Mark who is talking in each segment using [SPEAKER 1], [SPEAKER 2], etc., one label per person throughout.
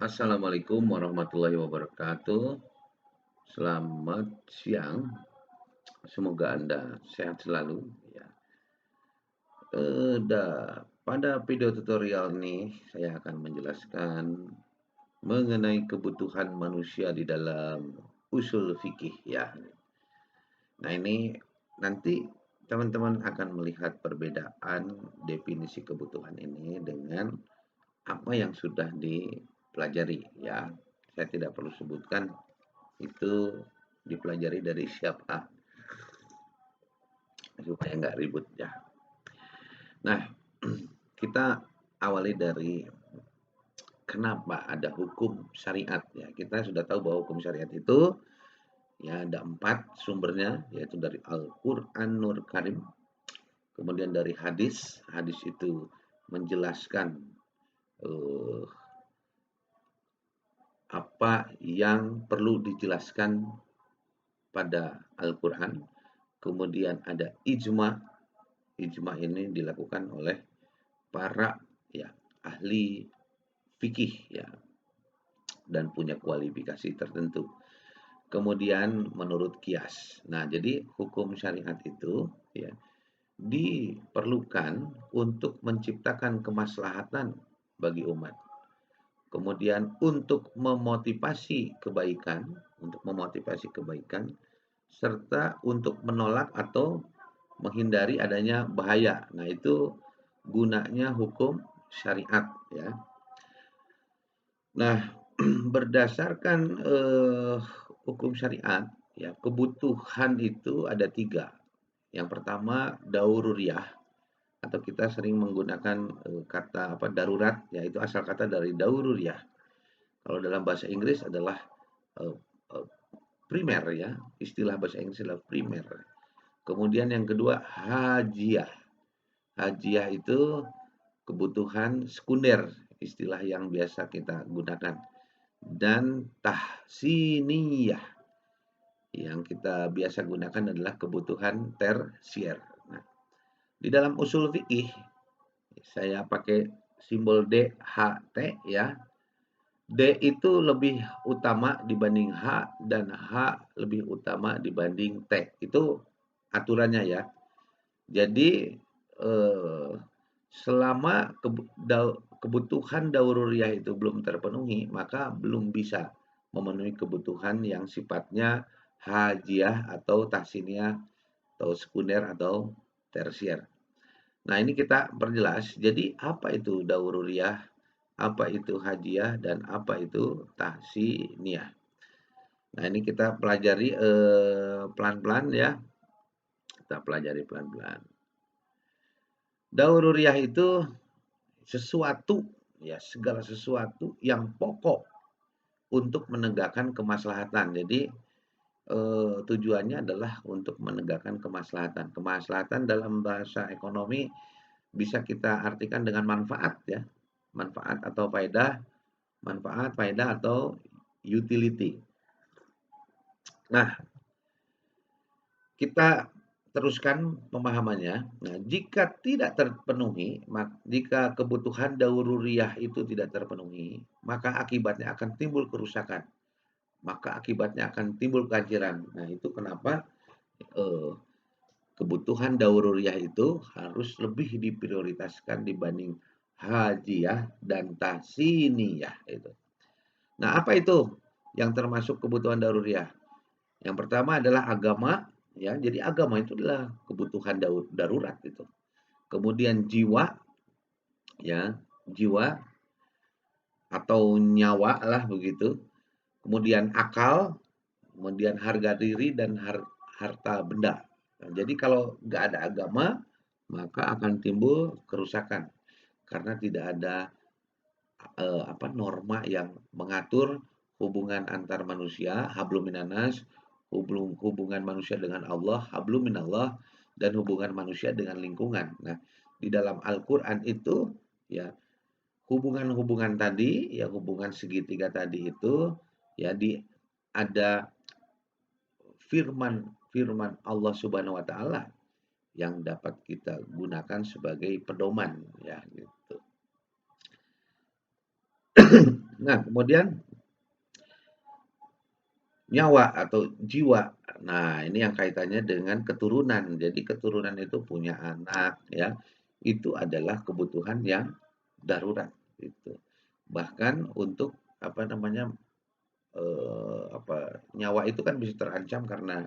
[SPEAKER 1] Assalamualaikum warahmatullahi wabarakatuh. Selamat siang. Semoga Anda sehat selalu. Ya. Pada video tutorial ini saya akan menjelaskan mengenai kebutuhan manusia di dalam usul fikih. Ya. Nah ini nanti teman-teman akan melihat perbedaan definisi kebutuhan ini dengan apa yang sudah dipelajari. Ya. Saya tidak perlu sebutkan itu dipelajari dari siapa supaya nggak ribut ya. Nah, kita awali dari kenapa ada hukum syariat ya. Kita sudah tahu bahwa hukum syariat itu ya ada 4 sumbernya, yaitu dari Al-Qur'anul Karim, kemudian dari hadis. Hadis itu menjelaskan eh, apa yang perlu dijelaskan pada Al-Qur'an. Kemudian ada ijma. Ijma ini dilakukan oleh para ya ahli fikih ya dan punya kualifikasi tertentu. Kemudian menurut kias. Nah, jadi hukum syariat itu ya diperlukan untuk menciptakan kemaslahatan bagi umat. Kemudian untuk memotivasi kebaikan serta untuk menolak atau menghindari adanya bahaya. Nah, itu gunanya hukum syariat ya. Nah, berdasarkan hukum syariat ya, kebutuhan itu ada 3. Yang pertama daururiyah, atau kita sering menggunakan kata darurat, yaitu asal kata dari daururiyah. Kalau dalam bahasa Inggris adalah eh, eh, primer ya, istilah bahasa Inggris adalah primer. Kemudian yang kedua hajiyah. Hajiyah itu kebutuhan sekunder, istilah yang biasa kita gunakan. Dan tahsiniyah, yang kita biasa gunakan adalah kebutuhan tersier. Nah, di dalam usul fikih saya pakai simbol DHT ya. D itu lebih utama dibanding H dan H lebih utama dibanding T. Itu aturannya ya. Jadi eh, selama kebutuhan daururiyah itu belum terpenuhi, maka belum bisa memenuhi kebutuhan yang sifatnya hajiyah atau tahsiniyah atau sekunder atau tersier. Nah, ini kita perjelas. Jadi apa itu daururiyah, apa itu hajiyah, dan apa itu tahsiniyah. Nah, ini kita pelajari pelan-pelan ya. Kita pelajari pelan-pelan. Daururiyah itu sesuatu ya, segala sesuatu yang pokok untuk menegakkan kemaslahatan. Jadi tujuannya adalah untuk menegakkan kemaslahatan. Kemaslahatan dalam bahasa ekonomi bisa kita artikan dengan manfaat ya. Manfaat atau faedah, atau utility. Nah, kita teruskan pemahamannya. Nah, jika tidak terpenuhi, jika kebutuhan daururiyah itu tidak terpenuhi, maka akibatnya akan timbul kerusakan. Maka akibatnya akan timbul kehancuran. Nah, itu kenapa kebutuhan daururiyah itu harus lebih diprioritaskan dibanding hajiyah dan tahsiniyah itu. Nah, apa itu yang termasuk kebutuhan daururiyah? Yang pertama adalah agama, ya. Jadi agama itu adalah kebutuhan darurat itu. Kemudian jiwa, ya, jiwa atau nyawa lah begitu. Kemudian akal, kemudian harga diri dan harta benda. Nah, jadi kalau nggak ada agama, maka akan timbul kerusakan karena tidak ada norma yang mengatur hubungan antar manusia, hablum minanas, hubungan manusia dengan Allah, hablum minallah, dan hubungan manusia dengan lingkungan. Nah, di dalam Al-Qur'an itu ya hubungan-hubungan tadi, ya hubungan segitiga tadi itu ya ada firman Allah Subhanahu wa taala yang dapat kita gunakan sebagai pedoman ya gitu. Nah, kemudian nyawa atau jiwa. Nah, ini yang kaitannya dengan keturunan. Jadi keturunan itu punya anak ya, itu adalah kebutuhan yang darurat gitu. Bahkan untuk apa namanya nyawa itu kan bisa terancam karena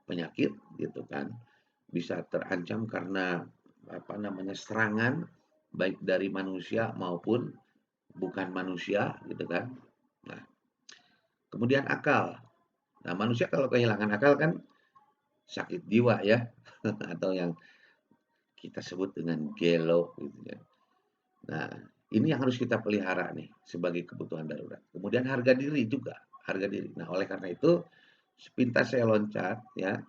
[SPEAKER 1] penyakit gitu kan. Bisa terancam karena apa namanya serangan baik dari manusia maupun bukan manusia gitu kan. Nah, kemudian akal. Nah, manusia kalau kehilangan akal kan sakit jiwa ya atau yang kita sebut dengan gelo gitu ya. Nah, ini yang harus kita pelihara nih sebagai kebutuhan darurat. Kemudian harga diri juga, harga diri. Nah, oleh karena itu sepintas saya loncat ya,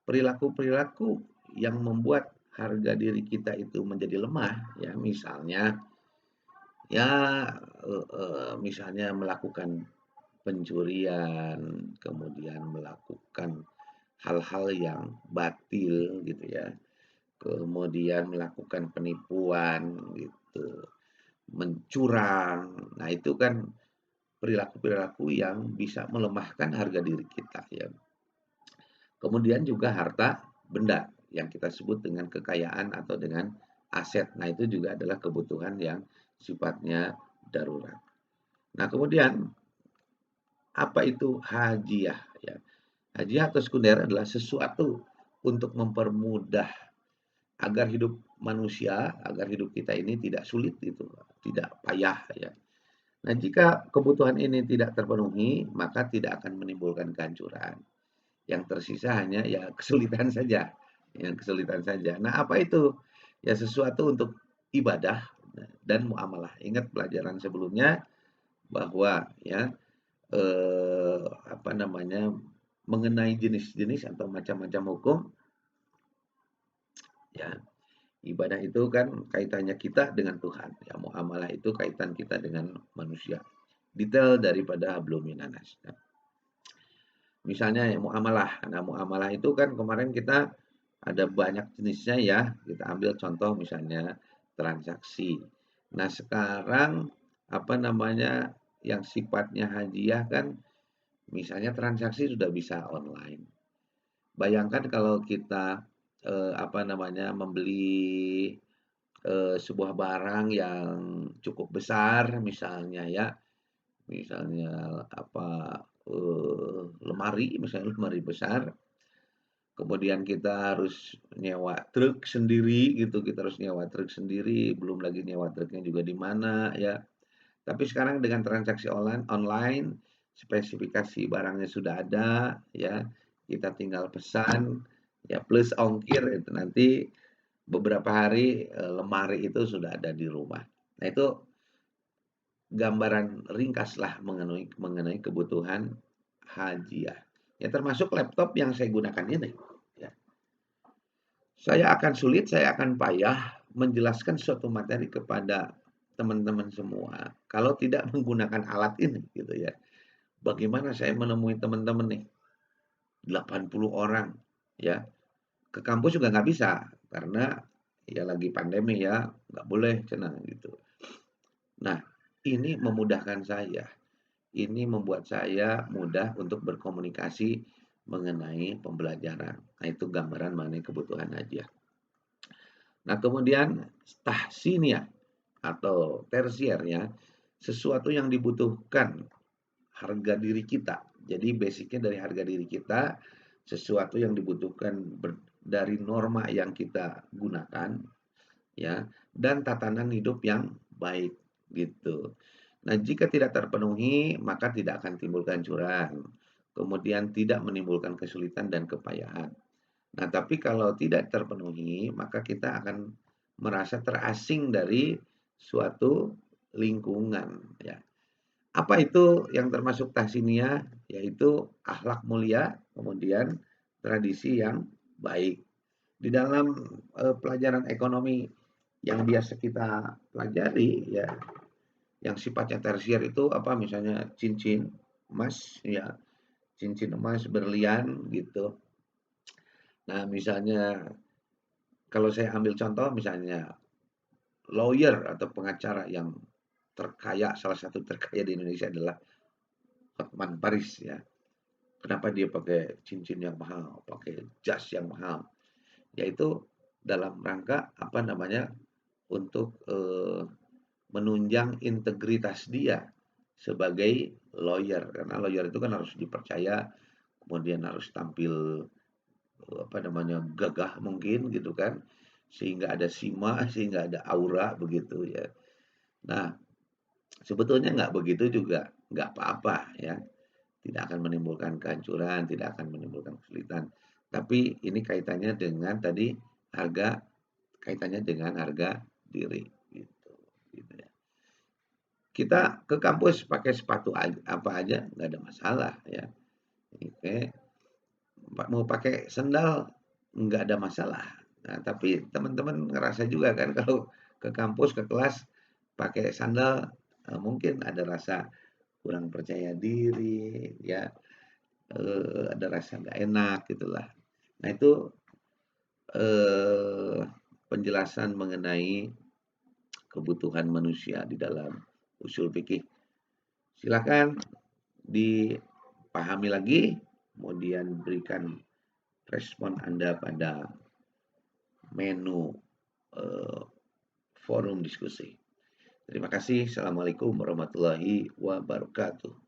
[SPEAKER 1] perilaku-perilaku yang membuat harga diri kita itu menjadi lemah ya, misalnya ya misalnya melakukan pencurian, kemudian melakukan hal-hal yang batil gitu ya, kemudian melakukan penipuan gitu, mencurang. Nah, itu kan perilaku-perilaku yang bisa melemahkan harga diri kita ya. Kemudian juga harta benda yang kita sebut dengan kekayaan atau dengan aset. Nah, itu juga adalah kebutuhan yang sifatnya darurat. Nah, kemudian apa itu hadiah ya? Hadiah atau sekunder adalah sesuatu untuk mempermudah agar hidup manusia, agar hidup kita ini tidak sulit gitu, tidak payah ya. Nah, jika kebutuhan ini tidak terpenuhi, maka tidak akan menimbulkan kehancuran. Yang tersisa hanya ya kesulitan saja, yang kesulitan saja. Nah, apa itu? Ya sesuatu untuk ibadah dan muamalah. Ingat pelajaran sebelumnya bahwa ya apa namanya mengenai jenis-jenis atau macam-macam hukum ya. Ibadah itu kan kaitannya kita dengan Tuhan. Ya, muamalah itu kaitan kita dengan manusia. Detail daripada hablum minanas. Nah, misalnya ya, muamalah. Nah, muamalah itu kan kemarin kita ada banyak jenisnya ya. Kita ambil contoh misalnya transaksi. Nah, sekarang apa namanya yang sifatnya hadiah kan misalnya transaksi sudah bisa online. Bayangkan kalau kita apa namanya membeli sebuah barang yang cukup besar misalnya ya, misalnya apa lemari, misalnya lemari besar, kemudian kita harus nyewa truk sendiri gitu, kita harus nyewa truk sendiri, belum lagi nyewa truknya juga di mana ya. Tapi sekarang dengan transaksi online, spesifikasi barangnya sudah ada ya, kita tinggal pesan ya plus ongkir itu nanti beberapa hari lemari itu sudah ada di rumah. Nah, itu gambaran ringkaslah mengenai mengenai kebutuhan hadiah. Ya termasuk laptop yang saya gunakan ini. Ya. Saya akan sulit, saya akan payah menjelaskan suatu materi kepada teman-teman semua kalau tidak menggunakan alat ini gitu ya. Bagaimana saya menemui teman-teman nih 80 orang ya. Ke kampus juga nggak bisa karena ya lagi pandemi ya, nggak boleh cenah gitu. Nah, ini memudahkan saya. Ini membuat saya mudah untuk berkomunikasi mengenai pembelajaran. Nah, itu gambaran mengenai kebutuhan aja. Nah, kemudian tahsiniyah atau tersiernya sesuatu yang dibutuhkan harga diri kita. Jadi basicnya dari harga diri kita, sesuatu yang dibutuhkan dari norma yang kita gunakan, ya, dan tatanan hidup yang baik gitu. Nah, jika tidak terpenuhi, maka tidak akan timbul kehancuran. Kemudian tidak menimbulkan kesulitan dan kepayahan. Nah, tapi kalau tidak terpenuhi, maka kita akan merasa terasing dari suatu lingkungan, ya. Apa itu yang termasuk tahsiniyah? Yaitu akhlak mulia, kemudian tradisi yang baik. Di dalam pelajaran ekonomi yang biasa kita pelajari, ya, yang sifatnya tersier itu apa? Misalnya cincin emas, ya, cincin emas berlian gitu. Nah, misalnya kalau saya ambil contoh, misalnya lawyer atau pengacara yang terkaya, salah satu terkaya di Indonesia adalah Hotman Paris ya. Kenapa dia pakai cincin yang mahal, pakai jas yang mahal? Yaitu dalam rangka apa namanya untuk menunjang integritas dia sebagai lawyer, karena lawyer itu kan harus dipercaya, kemudian harus tampil apa namanya gagah mungkin gitu kan, sehingga ada sima, sehingga ada aura begitu ya. Nah, sebetulnya nggak begitu juga nggak apa-apa ya, tidak akan menimbulkan kehancuran, tidak akan menimbulkan kesulitan. Tapi ini kaitannya dengan tadi harga, kaitannya dengan harga diri gitu, gitu ya. Kita ke kampus pakai sepatu apa aja nggak ada masalah ya. Oke, mau pakai sendal nggak ada masalah. Nah, tapi teman-teman ngerasa juga kan kalau ke kampus, ke kelas pakai sandal, mungkin ada rasa kurang percaya diri ya, ada rasa nggak enak gitulah. Nah itu, eee, penjelasan mengenai kebutuhan manusia di dalam usul fikih. Silakan dipahami lagi, kemudian berikan respon Anda pada menu, eee, forum diskusi. Terima kasih. Assalamualaikum warahmatullahi wabarakatuh.